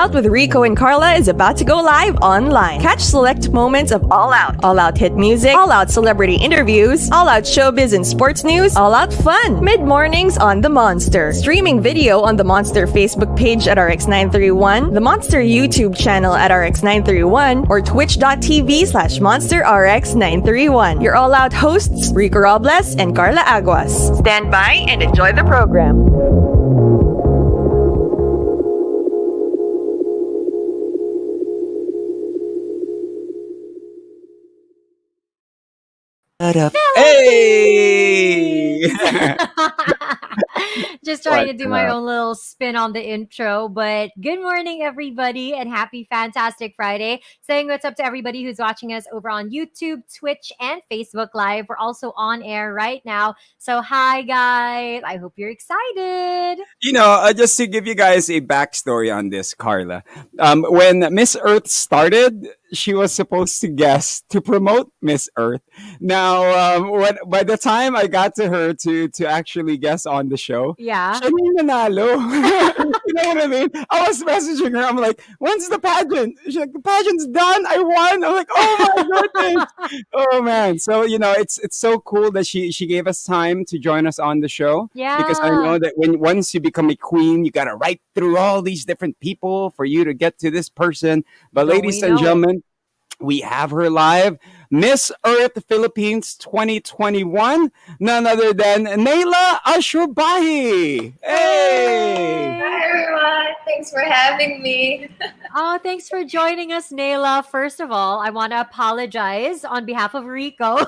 Out with Rico and Karla is about to go live online. Catch select moments of All Out hit music, All Out celebrity interviews, All Out showbiz and sports news, All Out fun. Mid-mornings on The Monster. Streaming video on the Monster Facebook page at RX931, the Monster YouTube channel at RX931, or twitch.tv/Monster RX931. Your All Out hosts, Rico Robles and Karla Aguas. Stand by and enjoy the program. Hey! Just trying to What's do my up? own little spin on the intro, but good morning, everybody, and happy fantastic Friday. Saying what's up to everybody who's watching us over on YouTube, Twitch, and Facebook Live. We're also on air right now. So, hi, guys. I hope you're excited. Just to give you guys a backstory on this, Carla. When Miss Earth started, she was supposed to guest to promote Miss Earth. Now, by the time I got to her to actually guest on the show, Yeah. siya na yung nanalo. You know what I mean? I was messaging her. I'm like, "When's the pageant?" She's like, "The pageant's done. I won." I'm like, "Oh my goodness!" Oh man. So it's so cool that she gave us time to join us on the show. Because I Yeah. know that when once you become a queen, you gotta write through all these different people for you to get to this person. But Don't we ladies and know it? gentlemen, we have her live. Miss Earth Philippines 2021, none other than Naelah Alshorbaji. Hey! Hey. Hi everyone, thanks for having me. Oh, thanks for joining us, Naelah. First of all, I want to apologize on behalf of Rico.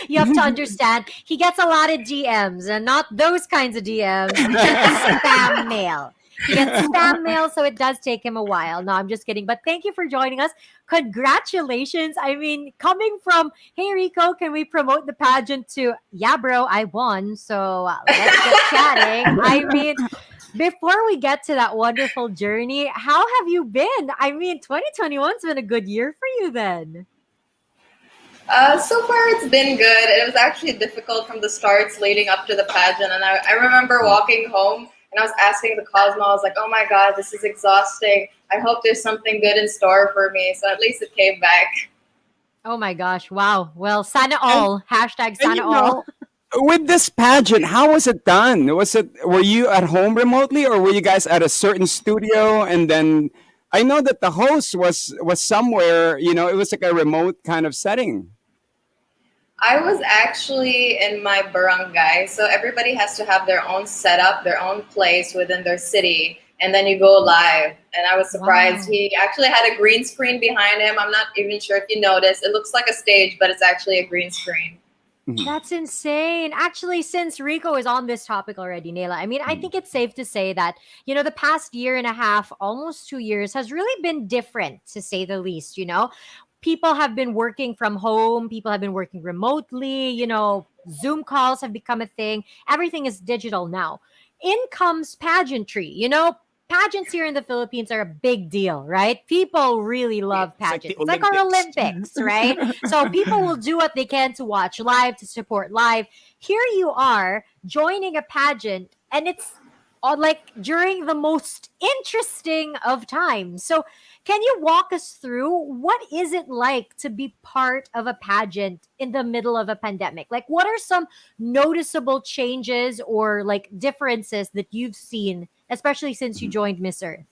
You have to understand, he gets a lot of DMs and not those kinds of DMs. He gets spam mail. He gets spam mail, so it does take him a while. No, I'm just kidding. But thank you for joining us. Congratulations. I mean, coming from, hey, Rico, can we promote the pageant to, yeah, bro, I won. So let's get chatting. I mean, before we get to that wonderful journey, how have you been? I mean, 2021's been a good year for you then. So far it's been good. It was actually difficult from the starts leading up to the pageant, and I remember walking home and I was asking the Cosmo, I was like, "Oh my God, this is exhausting. I hope there's something good in store for me." So at least it came back. Oh my gosh. Wow. Well, sana And, all. Hashtag and sana all. with this pageant, how was it done? Were you at home remotely or were you guys at a certain studio? And then I know that the host was somewhere, it was like a remote kind of setting. I was actually in my barangay, so everybody has to have their own setup, their own place within their city, and then you go live. And I was surprised. Wow. He actually had a green screen behind him. I'm not even sure if you noticed. It looks like a stage, but it's actually a green screen. That's insane. Actually, since Rico is on this topic already, Naila, I mean, I think it's safe to say that, the past year and a half, almost 2 years, has really been different, to say the least, People have been working from home, people have been working remotely, Zoom calls have become a thing. Everything is digital now. In comes pageantry, Pageants here in the Philippines are a big deal, right? People really love It's like the pageants. It's like our Olympics. Olympics, right? So people will do what they can to watch live, to support live. Here you are joining a pageant, and it's like during the most interesting of times. So, can you walk us through what is it like to be part of a pageant in the middle of a pandemic? Like, what are some noticeable changes or like differences that you've seen, especially since you joined Miss Earth?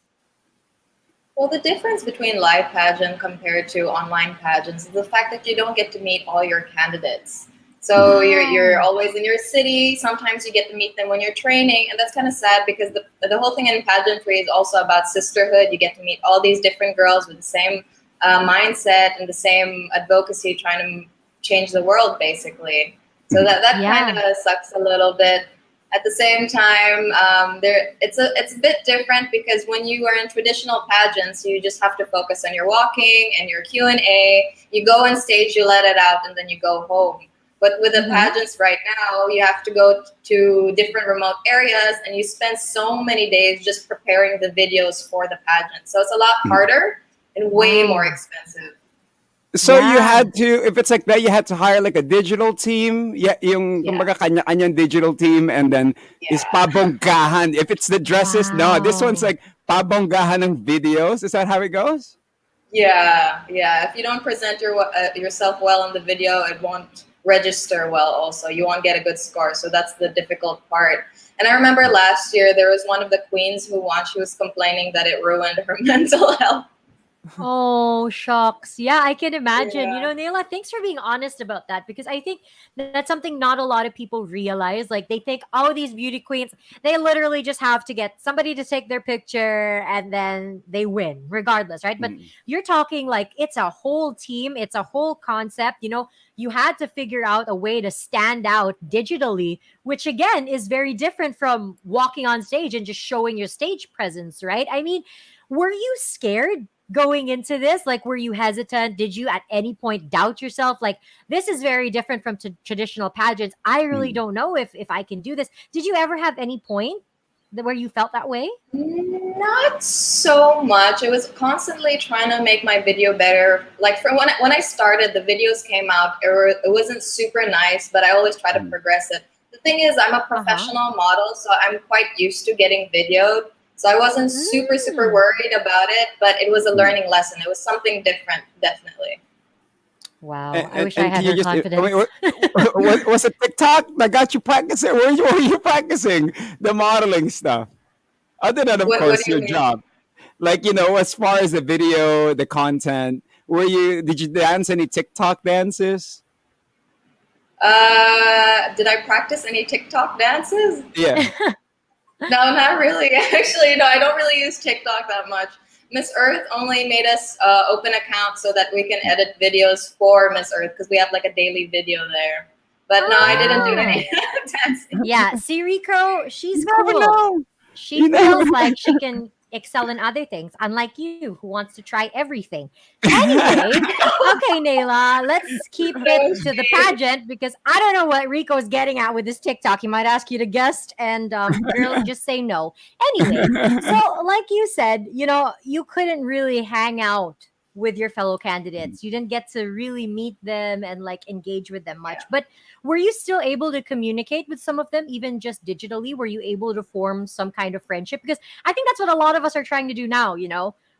Well, the difference between live pageant compared to online pageants is the fact that you don't get to meet all your candidates. So you're Wow. always in your city. Sometimes you get to meet them when you're training, and that's kind of sad because the whole thing in pageantry is also about sisterhood. You get to meet all these different girls with the same mindset and the same advocacy, trying to change the world, basically. So that kind Yeah. of sucks a little bit. At the same time, it's a bit different because when you are in traditional pageants, you just have to focus on your walking and your Q&A. You go on stage, you let it out, and then you go home. But with the Mhm. pageants right now, you have to go to different remote areas, and you spend so many days just preparing the videos for the pageant. So it's a lot harder and way more Wow. expensive. So you Yeah. had to, if it's like that, you had to hire like a digital team. Yeah, yung Yeah, kumbaga kanya-kanyang digital team, and then is yeah. pabonggahan. If it's the dresses, no, this one's Wow. like pabonggahan ng videos. Is that how it goes? Yeah, yeah. If you don't present yourself well in the video, it won't register well. Also, you won't get a good score. So that's the difficult part. And I remember last year there was one of the queens who won. She was complaining that it ruined her mental health. Oh, shucks. Yeah, I can imagine. Yeah. Naila, thanks for being honest about that because I think that's something not a lot of people realize. Like, they think, oh, these beauty queens, they literally just have to get somebody to take their picture and then they win, regardless, right? But Mm, you're talking like it's a whole team, it's a whole concept. You had to figure out a way to stand out digitally, which again is very different from walking on stage and just showing your stage presence, right? I mean, were you scared going into this? Like, were you hesitant? Did you at any point doubt yourself? Like, this is very different from traditional pageants. I really mm. don't know if I can do this. Did you ever have any point where you felt that way? Not so much. It was constantly trying to make my video better. Like from when I started, the videos came out. It wasn't super nice, but I always try to Mm. progress it. The thing is, I'm a Uh huh. professional model, so I'm quite used to getting videoed. So I wasn't super Mm. worried about it, but it was a Mm. learning lesson. It was something different, definitely. Wow. And, I wish I and had can you her just, I mean, confidence. was it TikTok that got you practicing? Were you practicing the modeling stuff? Other than, of What course, do you your mean? job. Like, as far as the video, the content, did you dance any TikTok dances? Did I practice any TikTok dances? Yeah. No, not really. Actually, no, I don't really use TikTok that much. Miss Earth only made us open account so that we can edit videos for Miss Earth because we have like a daily video there. But no, I didn't do Oh. any dancing. Yeah. See, Rico, You she's never cool. know. She You never feels like she know. can excel in other things, unlike you, who wants to try everything. Anyway, okay, Naila, let's keep it Oh, to the shit. pageant because I don't know what Rico's getting at with this TikTok. He might ask you to guest, and girl, just say no. Anyway, so like you said, you couldn't really hang out with your fellow candidates. You didn't get to really meet them and like engage with them much. Yeah. But were you still able to communicate with some of them, even just digitally? Were you able to form some kind of friendship? Because I think that's what a lot of us are trying to do now.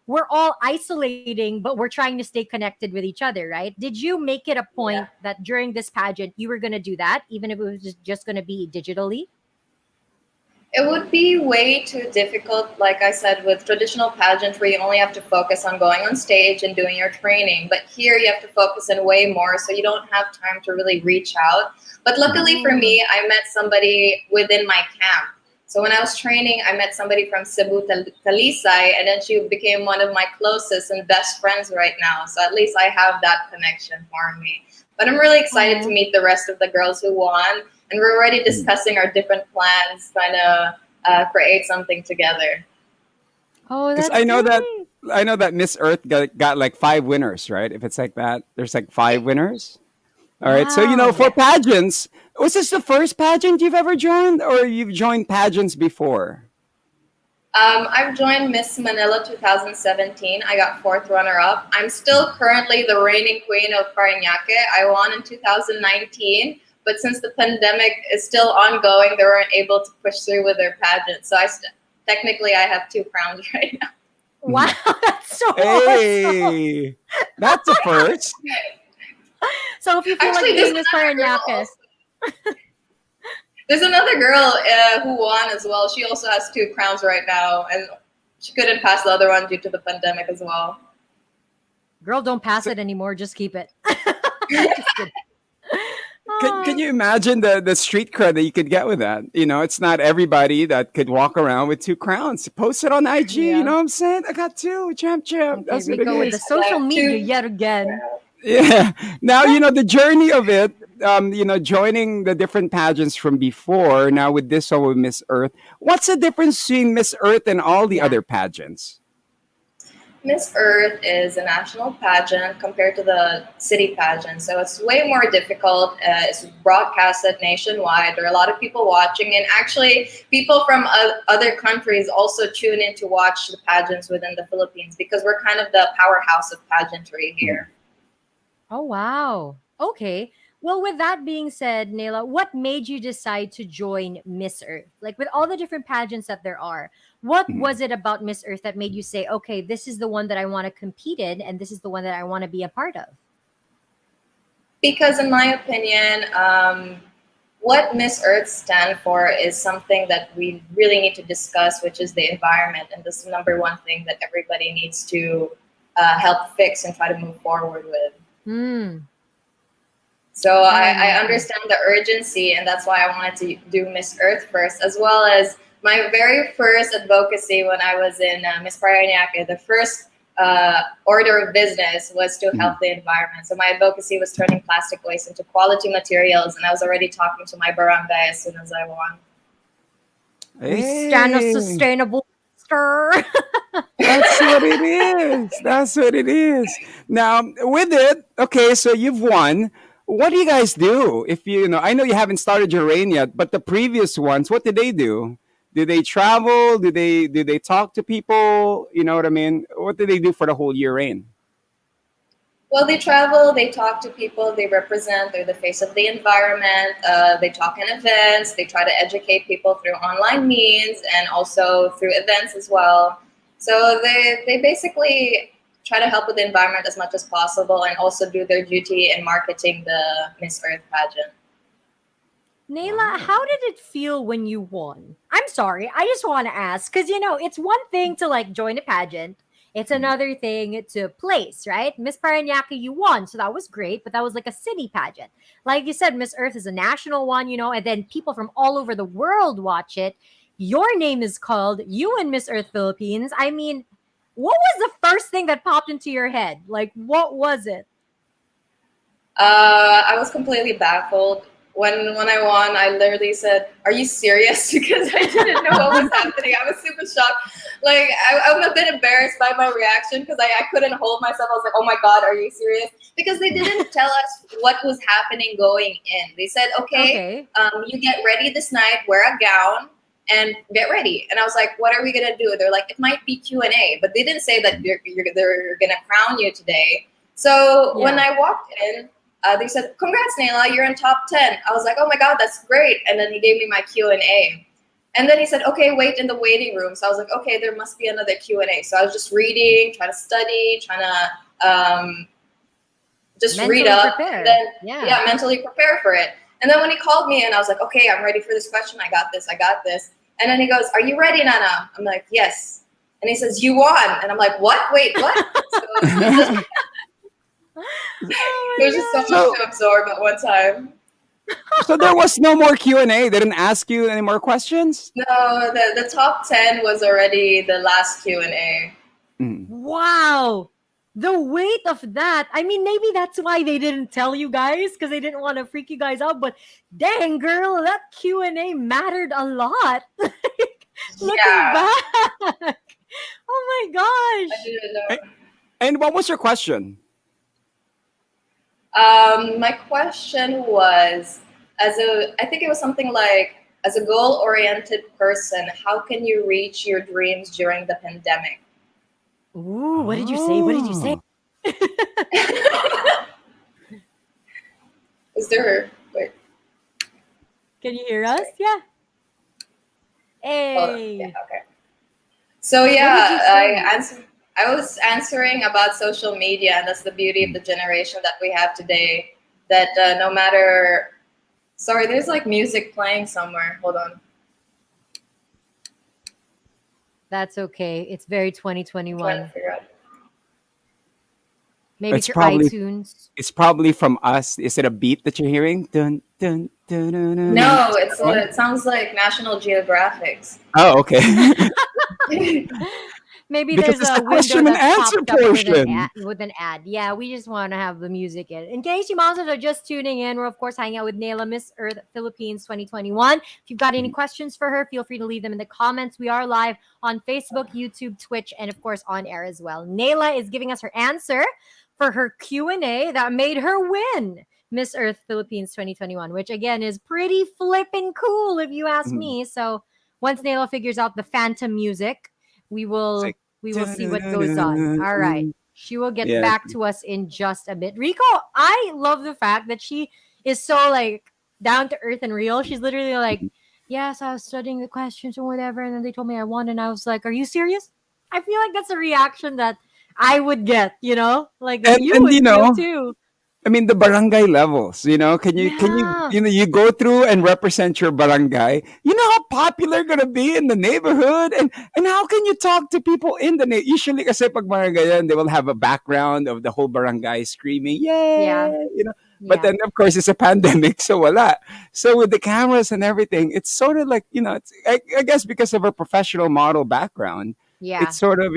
We're all isolating, but we're trying to stay connected with each other, right? Did you make it a Yeah. point that during this pageant you were going to do that, even if it was just going to be digitally? It would be way too difficult, like I said, with traditional pageantry, you only have to focus on going on stage and doing your training. But here you have to focus in way more, so you don't have time to really reach out. But luckily for Oh, me, I met somebody within my camp. So when I was training, I met somebody from Cebu, Talisay, and then she became one of my closest and best friends right now. So at least I have that connection for me. But I'm really excited to oh, meet the rest of the girls who won, and we're already discussing our different plans, trying to create something together. oh, Because that's great. I know that Miss Earth got like five winners, right? If it's like that, there's like Yeah, five winners. All right. So Wow. for yeah. pageants, was this the first pageant you've ever joined, or you've joined pageants before? I've joined Miss Manila 2017. I got fourth runner-up. I'm still currently the reigning queen of Parañaque. I won in 2019, but since the pandemic is still ongoing, they weren't able to push through with their pageant. So technically I have two crowns right now. Wow, that's so awesome. Hey, that's a first. So if you feel like Actually, there's being Miss another girl Parañaque, also. There's another girl who won as well. She also has two crowns right now, and she couldn't pass the other one due to the pandemic as well. girl, don't pass So it anymore. Just keep it. Just kidding. can Oh, you imagine the street cred that you could get with that? It's not everybody that could walk around with two crowns. Post it on IG. You yeah. know what I'm saying? I got two. Champ, champ. Okay, That's what it Rico with the is. social Like media two yet again. crowns. Yeah. Now, the journey of it, joining the different pageants from before, now with this one with Miss Earth. What's the difference between Miss Earth and all the Yeah. other pageants? Miss Earth is a national pageant compared to the city pageant, so it's way more difficult. It's broadcasted nationwide. There are a lot of people watching, and actually, people from other countries also tune in to watch the pageants within the Philippines because we're kind of the powerhouse of pageantry here. Oh, wow. Okay. Well, with that being said, Naila, what made you decide to join Miss Earth? Like with all the different pageants that there are, what Mm. was it about Miss Earth that made you say, okay, this is the one that I want to compete in and this is the one that I want to be a part of? Because in my opinion, what Miss Earth stand for is something that we really need to discuss, which is the environment, and this is the number one thing that everybody needs to help fix and try to move forward with. Hmm. So I I imagine. understand the urgency, and that's why I wanted to do Miss Earth first, as well as my very first advocacy when I was in Miss Paranaque. The first order of business was to Mm. help the environment. So my advocacy was turning plastic waste into quality materials, and I was already talking to my barangay as soon as I won. We stand a Hey, sustainable stir. that's what it is. That's what it is. Now, with it, okay, so you've won. What do you guys do? If I know you haven't started your reign yet, but the previous ones, what did they do? Do they travel? Do they talk to people? You know what I mean? What did they do for the whole year reign? Well, they travel, they talk to people, they represent, they're the face of the environment, they talk in events, they try to educate people through online means and also through events as well. So they basically try to help with the environment as much as possible and also do their duty in marketing the Miss Earth pageant. Naila, Wow. how did it feel when you won? I'm sorry, I just want to ask because it's one thing to like join a pageant, it's Mm. another thing to place, right? Miss Paranaque, you won, so that was great, but that was like a city pageant. Like you said, Miss Earth is a national one, and then people from all over the world watch it. Your name is called, you and Miss Earth Philippines. I mean, what was the first thing that popped into your head? Like, what was it? I was completely baffled when I won. I literally said, "Are you serious?" Because I didn't know what was happening. I was super shocked. Like I'm a bit embarrassed by my reaction because I couldn't hold myself. I was like, "Oh my god, are you serious?" Because they didn't tell us what was happening going in. They said, "Okay, Okay. you get ready this night. Wear a gown." And get ready. And I was like, what are we gonna do? They're like, it might be Q&A, but they didn't say that they're gonna crown you today. So when Yeah. I walked in, they said, "Congrats, Naelah, you're in top 10." I was like, "Oh my god, that's great!" And then he gave me my Q&A, and then he said, "Okay, wait in the waiting room." So I was like, "Okay, there must be another Q&A." So I was just reading, trying to study, trying to just read Mentally up, and prepare. then Yeah. yeah, mentally prepare for it. And then when he called me, and I was like, "Okay, I'm ready for this question. I got this. I got this." And then he goes, "Are you ready, Nana?" I'm like, "Yes." And he says, "You won." And I'm like, "What? Wait, what?" So there's just so Oh much so to absorb at one time. so there was no more Q&A. They didn't ask you any more questions? No, the top 10 was already the last Q&A. Mm. my god. Wow. The weight of that. I mean, maybe that's why they didn't tell you guys because they didn't want to freak you guys out. But dang, girl, that Q&A mattered a lot. Looking Yeah, back. Oh my I gosh. didn't A- know. And what was your question? My question was, I think it was something like, as a goal-oriented person, how can you reach your dreams during the pandemic? Ooh, what did you say? What did you say? Oh. Is there, wait, Can you hear us? sorry, Yeah. hold on. Yeah, Hey. okay. So What did you yeah, say? I was answering about social media, and that's the beauty of Mm. the generation that we have today. That no matter, sorry, there's like music playing somewhere. Hold on, That's okay. It's very I'm trying to 2021. figure out. Maybe It's it's your probably iTunes. it's probably from us. Is it a beat that you're hearing? Dun dun dun dun dun. Dun. No, Is that one? it sounds like National Geographics. Oh, okay. Maybe Because there's it's a the window question and that answer popped up portion. with an ad. Yeah, we just want to have the music in case you monsters are just tuning in, we're of course hanging out with Naila, Miss Earth Philippines 2021. If you've got any Mm. questions for her, feel free to leave them in the comments. We are live on Facebook, YouTube, Twitch, and of course on air as well. Naila is giving us her answer for her Q&A that made her win Miss Earth Philippines 2021, which again is pretty flippin' cool if you ask Mm. me. So once Naila figures out the phantom music, we It's will like we will dun see dun what dun goes on. All right. dun. She will get Yes. back to us in just a bit. Rico, I love the fact that she is so like down to earth and real. She's literally like, yes, I was studying the questions or whatever, and then they told me I won, and I was like, are you serious? I feel like that's a reaction that I would get, like that you And would feel too. I mean, the barangay levels, Yeah. you go through and represent your barangay. You know how popular gonna be in the neighborhood, and how can you talk to people in the neighborhood? Usually, kasi pag barangay yan, they will have a background of the whole barangay screaming, Yeah. yay. But Yeah. then, of course, it's a pandemic, so wala. So with the cameras and everything, it's sort of like, I guess because of her professional model background, it Yeah. sort of,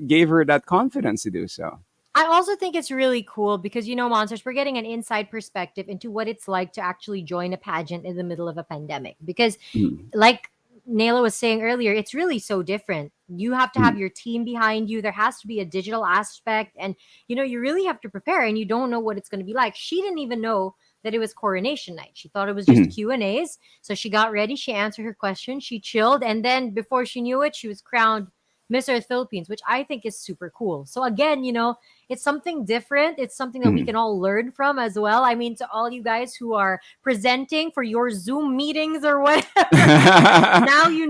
gave her that confidence to do so. I also think it's really cool because, Monsters, we're getting an inside perspective into what it's like to actually join a pageant in the middle of a pandemic. Because, Mm, like Naila was saying earlier, it's really so different. You have to have mm, your team behind you. There has to be a digital aspect. And, you really have to prepare and you don't know what it's going to be like. She didn't even know that it was coronation night. She thought it was just mm. Q&As. So she got ready. She answered her question. She chilled. And then before she knew it, she was crowned Miss Earth Philippines, which I think is super cool. So again, it's something different. It's something that we Mm. can all learn from as well. I mean, to all you guys who are presenting for your Zoom meetings or whatever, now you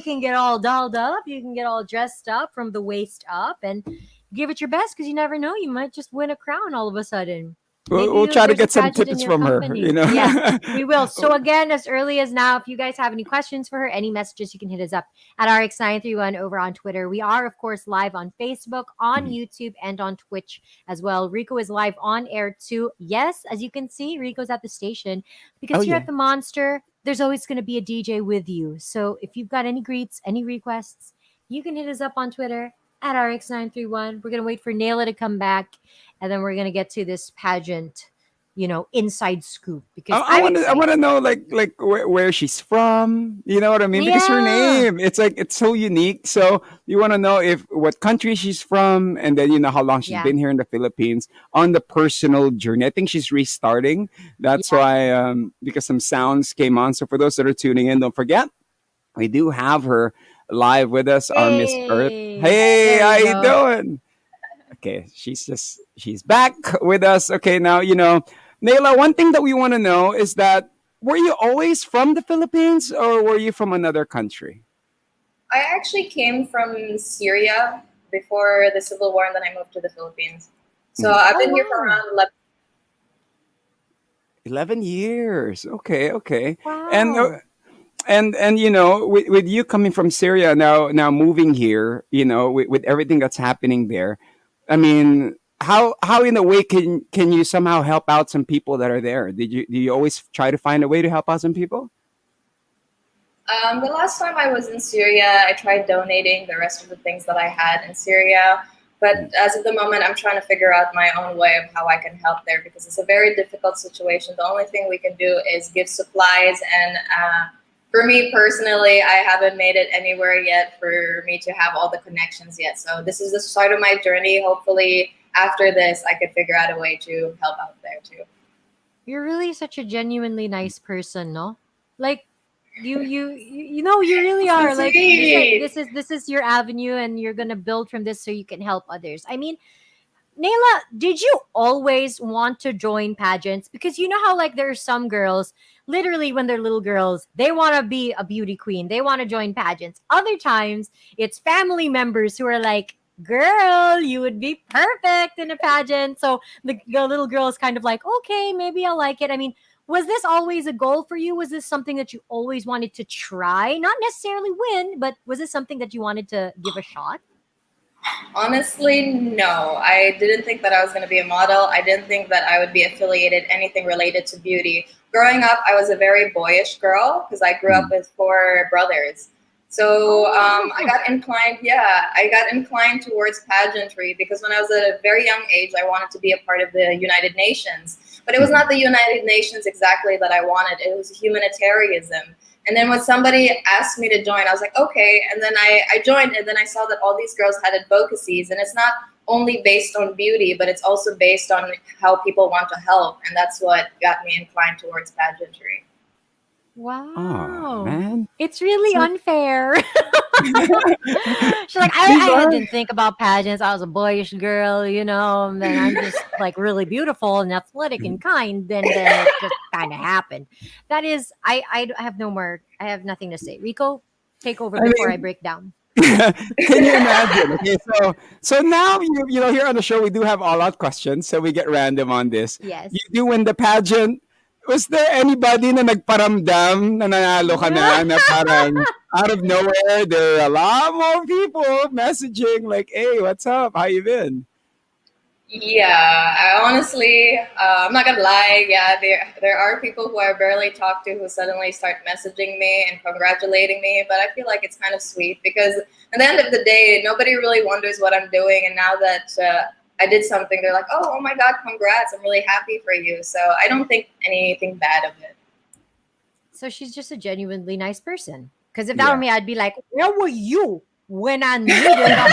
can get all dolled up, you can get all dressed up from the waist up, and give it your best because you never know, you might just win a crown all of a sudden. We'll try to There's a get some pageant in tips your from her, company. Yes, we will. So again, as early as now, if you guys have any questions for her, any messages, you can hit us up at RX931 over on Twitter. We are, of course, live on Facebook, on Mhm. YouTube, and on Twitch as well. Rico is live on air too. Yes, as you can see, Rico's at the station Oh because here yeah. at the Monster, there's always going to be a DJ with you. So if you've got any greets, any requests, you can hit us up on Twitter at RX931. We're going to wait for Naila to come back, and then we're going to get to this pageant, inside scoop because I I'm want to I want to excited. know like where she's from. You know what I mean? Because her Yeah. name, it's like it's so unique. So you want to know if what country she's from, and then how long she's Yeah. been here in the Philippines on the personal journey. I think she's restarting. That's Yeah. why because some sounds came on. So for those that are tuning in, don't forget we do have her live with us, our Miss Earth. Hey. Hey, There how we you go. doing? Okay, she's back with us. Okay, now Naila, one thing that we want to know is that were you always from the Philippines or were you from another country? I actually came from Syria before the civil war, and then I moved to the Philippines. So Mm. I've Oh been here for wow. around 11. 11 years. Okay, okay. And Wow. with you coming from Syria now moving here, with everything that's happening there, I mean, how in a way can you somehow help out some people that are there? Do you always try to find a way to help out some people? The last time I was in Syria, I tried donating the rest of the things that I had in Syria. But Mm. as of the moment, I'm trying to figure out my own way of how I can help there because it's a very difficult situation. The only thing we can do is give supplies. And for me personally, I haven't made it anywhere yet for me to have all the connections yet. So this is the start of my journey. Hopefully, after this, I could figure out a way to help out there too. You're really such a genuinely nice person, no? Like you really So are. Like you said, sweet. this is your avenue and you're going to build from this so you can help others. I mean, Naila, did you always want to join pageants? Because you know how like there are some girls, literally when they're little girls, they want to be a beauty queen. They want to join pageants. Other times, it's family members who are like, "Girl, you would be perfect in a pageant." So the little girl is kind of like, "Okay, maybe I'll like it." I mean, was this always a goal for you? Was this something that you always wanted to try? Not necessarily win, but was this something that you wanted to give a shot? Honestly, no. I didn't think that I was going to be a model. I didn't think that I would be affiliated anything related to beauty. Growing up, I was a very boyish girl because I grew up Mm. with four brothers. So I Oh, got inclined, yeah, I got inclined towards pageantry because when I was at a very young age, I wanted to be a part of the United Nations. But it was Mhm. not the United Nations exactly that I wanted. It was humanitarianism. And then when somebody asked me to join, I was like, okay. And then I joined, and then I saw that all these girls had advocacies. And it's not only based on beauty, but it's also based on how people want to help. And that's what got me inclined towards pageantry. Oh wow. man. It's really So unfair. She's like, I didn't think about pageants. I was a boyish girl, and then I'm just like really beautiful and athletic and kind. Then it just kind of happened. That is, I have no more. I have nothing to say. Rico, take over I before I mean, break down. can you imagine? Okay, so now here on the show we do have all out questions, so we get random on this. Yes. You do win the pageant. Was there anybody na nagparamdam na nanalo ka na parang out of nowhere there are a lot more people messaging like, "Hey, what's up? How you been?" Yeah, I honestly, I'm not gonna lie. Yeah, there are people who I barely talk to who suddenly start messaging me and congratulating me. But I feel like it's kind of sweet because at the end of the day, nobody really wonders what I'm doing. And now that I did something, they're like, "Oh my God, congrats! I'm really happy for you." So I don't think anything bad of it. So she's just a genuinely nice person. Because if that were Yeah. me, I'd be like, where were you when I needed help?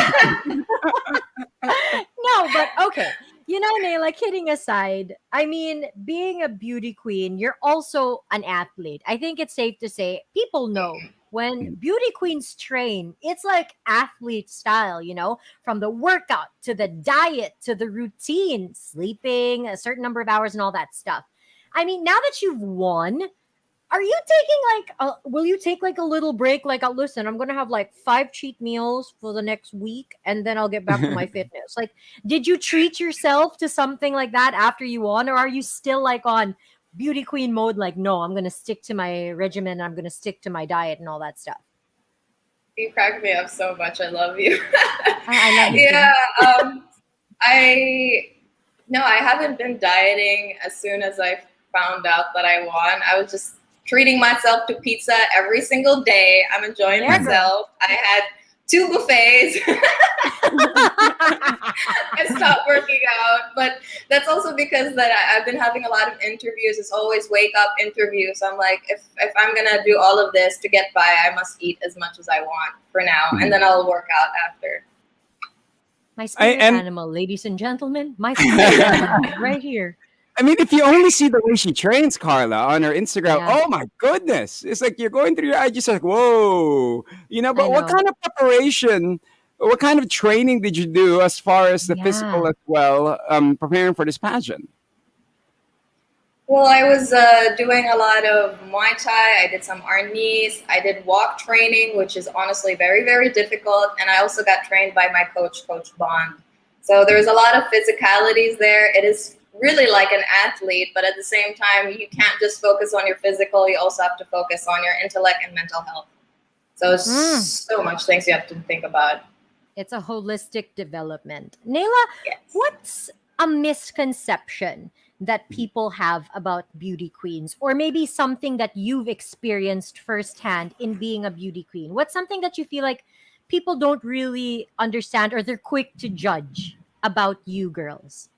No, but okay. Naila, kidding aside, I mean, being a beauty queen, you're also an athlete. I think it's safe to say people know when beauty queens train, it's like athlete style, from the workout to the diet to the routine, sleeping a certain number of hours and all that stuff. I mean, now that you've won, are you taking will you take like a little break? Like, listen, I'm going to have like 5 cheat meals for the next week and then I'll get back to my fitness. Like, did you treat yourself to something like that after you won? Or are you still like on beauty queen mode? Like, no, I'm going to stick to my regimen. I'm going to stick to my diet and all that stuff. You crack me up so much. I love you. I love you Yeah. too. I no, I haven't been dieting as soon as I found out that I won. I was just treating myself to pizza every single day. I'm enjoying Yeah, girl. myself. I had 2 buffets. I stopped working out, but that's also because that I've been having a lot of interviews. It's always wake up interviews. So I'm like, if I'm gonna do all of this to get by, I must eat as much as I want for now, and then I'll work out after. My spirit And animal, ladies and gentlemen. My spirit animal right here. I mean, if you only see the way she trains, Carla, on her Instagram, Yeah, oh my goodness. It's like you're going through your eyes, just like, whoa. I But what know. kind of preparation, what kind of training did you do as far as the Yeah. physical as well, preparing for this pageant? Well, I was doing a lot of Muay Thai. I did some Arnis. I did walk training, which is honestly very, very difficult. And I also got trained by my coach, Coach Bond. So there's a lot of physicalities there. It is really like an athlete, but at the same time, you can't just focus on your physical. You also have to focus on your intellect and mental health. So it's Mm. so much things you have to think about. It's a holistic development. Naila, Yes. what's a misconception that people have about beauty queens? Or maybe something that you've experienced firsthand in being a beauty queen? What's something that you feel like people don't really understand or they're quick to judge about you girls?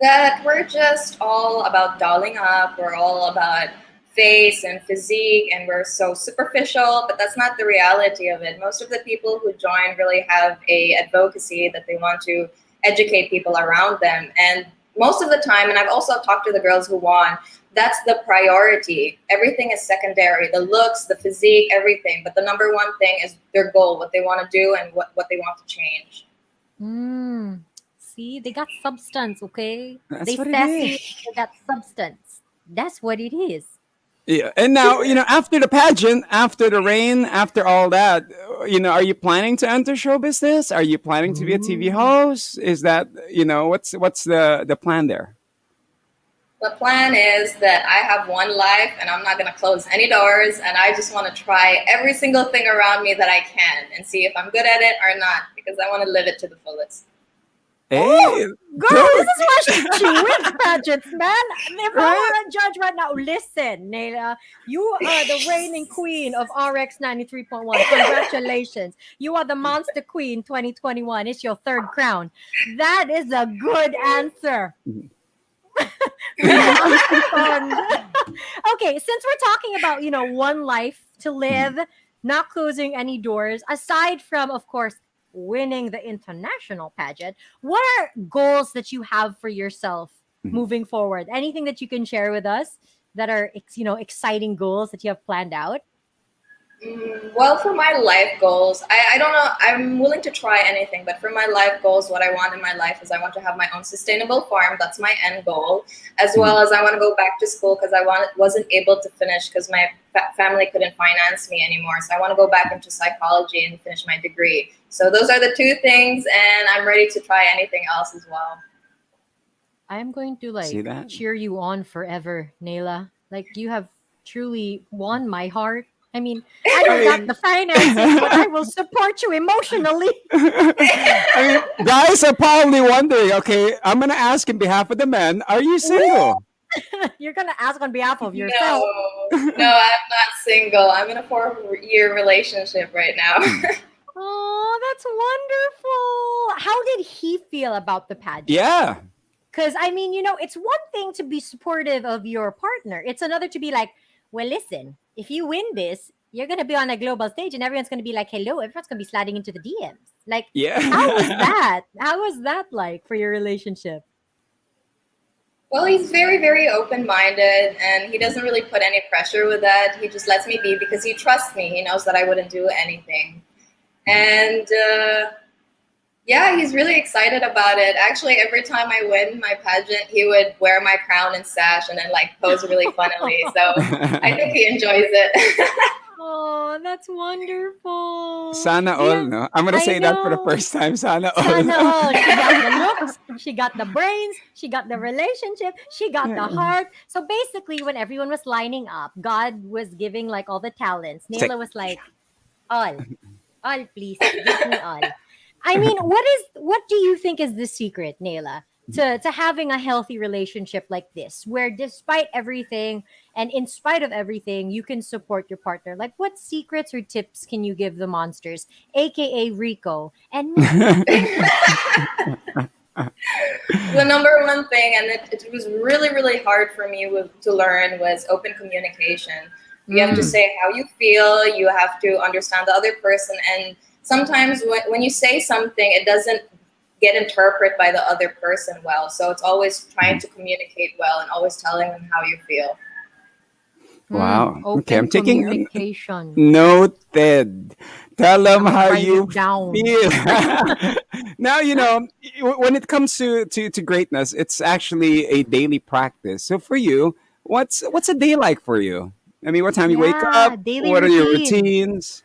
That we're just all about dolling up. We're all about face and physique, and we're so superficial, but that's not the reality of it. Most of the people who join really have a advocacy that they want to educate people around them. And most of the time, and I've also talked to the girls who won, that's the priority. Everything is secondary, the looks, the physique, everything. But the number one thing is their goal, what they want to do and what they want to change. Mm. See, they got substance, okay? That's They what it sassy, is. they got substance. That's what it is. Yeah. And now, after the pageant, after the rain, after all that, are you planning to enter show business? Are you planning to be a TV Ooh. host? Is that, what's the plan there? The plan is that I have one life and I'm not going to close any doors. And I just want to try every single thing around me that I can and see if I'm good at it or not, because I want to live it to the fullest. Hey, Girl, this dude, is why she wins pageants, man. If I right? were a judge right now, listen, Naila, you are the reigning queen of RX93.1. Congratulations. You are the Monster Queen 2021. It's your third crown. That is a good answer. We have fun. Okay, since we're talking about, one life to live, not closing any doors, aside from, of course, winning the international pageant, what are goals that you have for yourself moving forward? Anything that you can share with us that are, exciting goals that you have planned out? Well, for my life goals, I don't know. I'm willing to try anything, but for my life goals, what I want in my life is I want to have my own sustainable farm. That's my end goal, as well as I want to go back to school because wasn't able to finish because my family couldn't finance me anymore. So I want to go back into psychology and finish my degree. So those are the two things, and I'm ready to try anything else as well. I'm going to See like that? cheer you on forever, Naila. Like you have truly won my heart. I mean, I I don't got mean, the finances, but I will support you emotionally. I mean, guys are probably wondering. Okay, I'm gonna ask in behalf of the men. Are you Woo! single? You're gonna ask on behalf of yourself. No, I'm not single. I'm in a 4-year relationship right now. Oh, that's wonderful. How did he feel about the pageant? Yeah. Because, I mean, it's one thing to be supportive of your partner, it's another to be like, well, listen, if you win this, you're going to be on a global stage and everyone's going to be like, hello, everyone's going to be sliding into the DMs. Like, how was Yeah. that? How was that like for your relationship? Well, he's very, very open-minded, and he doesn't really put any pressure with that. He just lets me be because he trusts me. He knows that I wouldn't do anything. And yeah, he's really excited about it. Actually, every time I win my pageant, he would wear my crown and sash and then like pose really funnily. So I think he enjoys it. Oh, that's wonderful. Sana Do you all, have, no? I'm gonna I say that for the know. first time. Sana all. Sana all. She got the looks, she got the brains, she got the relationship, she got the heart. So basically, when everyone was lining up, God was giving like all the talents. It's like, Naila was like, all, all, please, give me all. I mean, what do you think is the secret, Naila, to having a healthy relationship like this, where despite everything and in spite of everything, you can support your partner? Like, what secrets or tips can you give the monsters, aka Rico and me? The number one thing, and it was really, really hard for me to learn, was open communication. You have to Mm. say how you feel, you have to understand the other person, and sometimes when you say something, it doesn't get interpreted by the other person well. So it's always trying to communicate well and always telling them how you feel. wow. Okay, Open I'm taking communication. noted. Tell them I'm gonna how write you it down. feel. Now, when it comes to greatness, it's actually a daily practice. So for you, what's a day like for you? I mean, what time you wake Yeah, up? daily What are your routine. routines?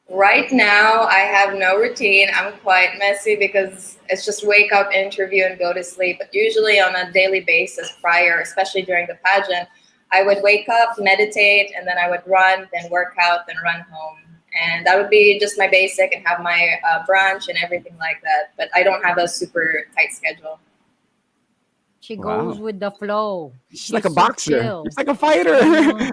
Right now, I have no routine. I'm quite messy because it's just wake up, interview, and go to sleep. But usually on a daily basis prior, especially during the pageant, I would wake up, meditate, and then I would run, then work out, then run home. And that would be just my basic and have my brunch and everything like that. But I don't have a super tight schedule. She goes Wow. with the flow. She's like a She's so boxer. chill. She's like a fighter. I know.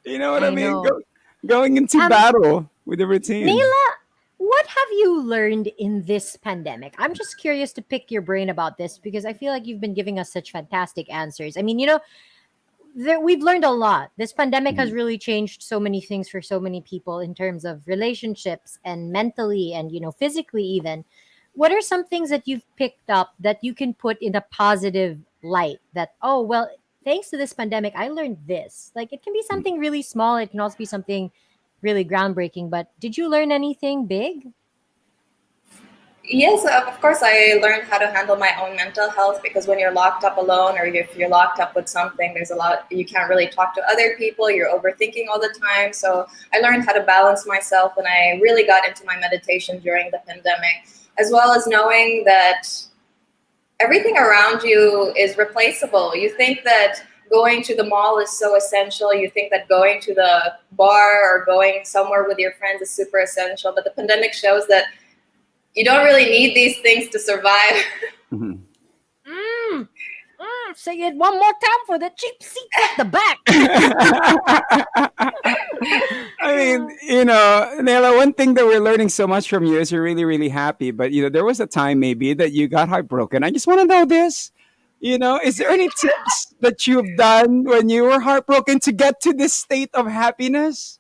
You know what I I mean? know. Going into Um, battle with the routine. Naila, what have you learned in this pandemic? I'm just curious to pick your brain about this because I feel like you've been giving us such fantastic answers. I mean, we've learned a lot. This pandemic has Mhm. really changed so many things for so many people in terms of relationships and mentally and physically even. What are some things that you've picked up that you can put in a positive light that, oh, well, thanks to this pandemic I learned this. Like, it can be something really small, it can also be something really groundbreaking, but did you learn anything big? Yes, of course, I learned how to handle my own mental health because when you're locked up alone or if you're locked up with something, there's a lot, you can't really talk to other people, you're overthinking all the time. So I learned how to balance myself when I really got into my meditation during the pandemic, as well as knowing that everything around you is replaceable. You think that going to the mall is so essential. You think that going to the bar or going somewhere with your friends is super essential. But the pandemic shows that you don't really need these things to survive. Mhm. Mm, say it one more time for the cheap seats at the back. I mean, Nela, one thing that we're learning so much from you is you're really, really happy. But there was a time maybe that you got heartbroken. I just want to know this. Is there any tips that you've done when you were heartbroken to get to this state of happiness?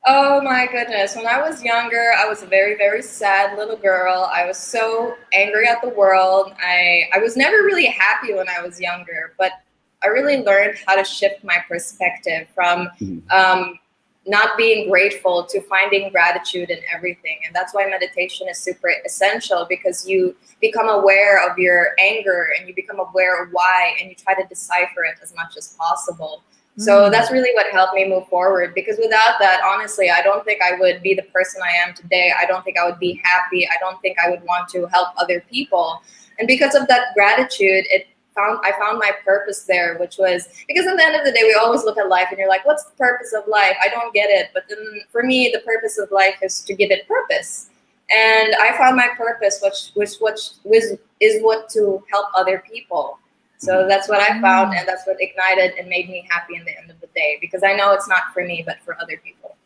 Oh my goodness. When I was younger, I was a very, very sad little girl. I was so angry at the world. I was never really happy when I was younger, but I really learned how to shift my perspective from not being grateful to finding gratitude in everything. And that's why meditation is super essential, because you become aware of your anger and you become aware of why, and you try to decipher it as much as possible. So that's really what helped me move forward, because without that, honestly, I don't think I would be the person I am today. I don't think I would be happy. I don't think I would want to help other people. And because of that gratitude, I found my purpose there, which was, because at the end of the day, we always look at life and you're like, what's the purpose of life? I don't get it. But then for me, the purpose of life is to give it purpose. And I found my purpose, which is what to help other people. So that's what I found, and that's what ignited and made me happy in the end of the day, because I know it's not for me, but for other people.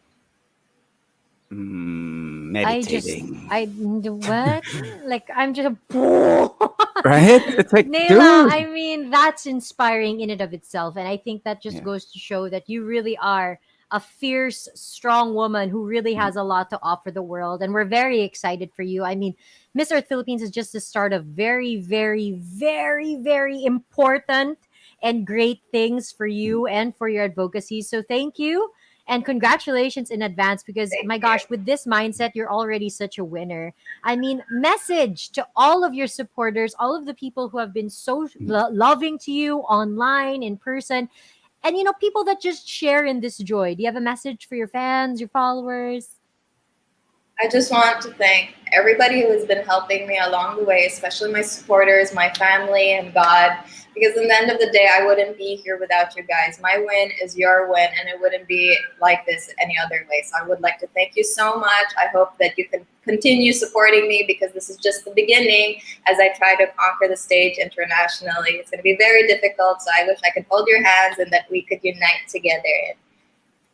Meditating. What? Like, I'm just Right? It's like, Naelah, dude. I mean, that's inspiring in and of itself. And I think that just goes to show that you really are a fierce, strong woman who really has a lot to offer the world. And we're very excited for you. I mean, Miss Earth Philippines is just the start of very, very, very, very important and great things for you and for your advocacy. So thank you. And congratulations in advance, because my gosh, with this mindset, you're already such a winner. I mean, message to all of your supporters, all of the people who have been so loving to you online, in person, and people that just share in this joy. Do you have a message for your fans, your followers? I just want to thank everybody who has been helping me along the way, especially my supporters, my family, and God. Because in the end of the day, I wouldn't be here without you guys. My win is your win, and it wouldn't be like this any other way. So I would like to thank you so much. I hope that you can continue supporting me, because this is just the beginning as I try to conquer the stage internationally. It's going to be very difficult, so I wish I could hold your hands and that we could unite together and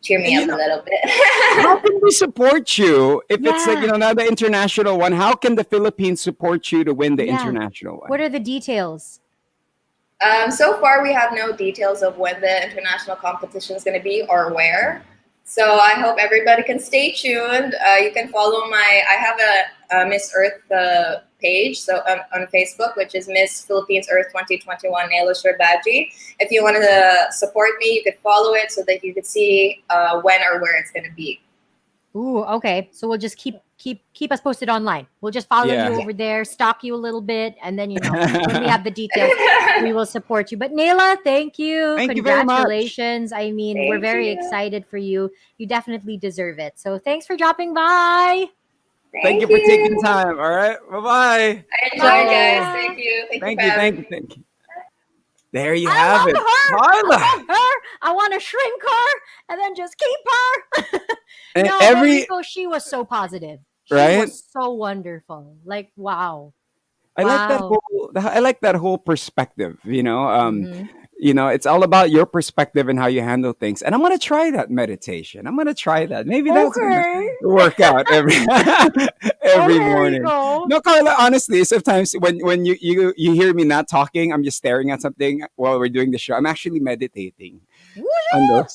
cheer me up a little bit. How can we support you if it's like, not the international one? How can the Philippines support you to win the international one? What are the details? So far, we have no details of when the international competition is going to be or where. So I hope everybody can stay tuned. You can follow I have a Miss Earth page, so on Facebook, which is Miss Philippines Earth 2021 Naelah Alshorbaji. If you want to support me, you could follow it so that you could see when or where it's going to be. Ooh, okay. So we'll just keep us posted online. We'll just follow you over there, stalk you a little bit, and then when we have the details, we will support you. But Naelah, thank you. Thank you very much. Congratulations. I mean, we're very excited for you. You definitely deserve it. So thanks for dropping by. Thank you for taking time. All right. Bye-bye. I enjoyed, guys. Thank you. Thank you. There you have it. Karla. I love her. I want to shrink her and then just keep her. And but Rico, she was so positive. She was so wonderful. Like, wow. I like that whole perspective, it's all about your perspective and how you handle things. And I'm going to try that meditation. I'm going to try that. Maybe that's going to work out every morning. No, Karla, honestly, sometimes when you hear me not talking, I'm just staring at something while we're doing the show. I'm actually meditating. You're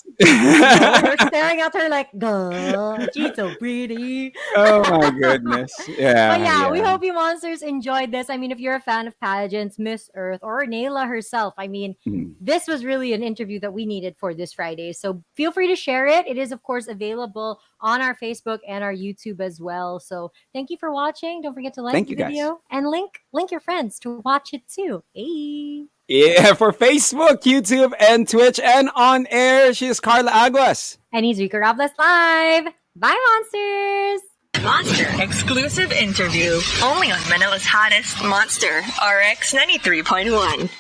staring at her like, duh, she's so pretty. Oh my goodness. But we hope you monsters enjoyed this. I mean, if you're a fan of pageants, Miss Earth, or Naelah herself, I mean, this was really an interview that we needed for this Friday. So feel free to share it. It is, of course, available on our Facebook and our YouTube as well. So thank you for watching. Don't forget to like the video and link your friends to watch it too. Hey. Yeah, for Facebook, YouTube, and Twitch, and on air, she's Karla Aguas. And he's Rico Robles Live. Bye, monsters! Monster exclusive interview only on Manila's hottest Monster RX93.1.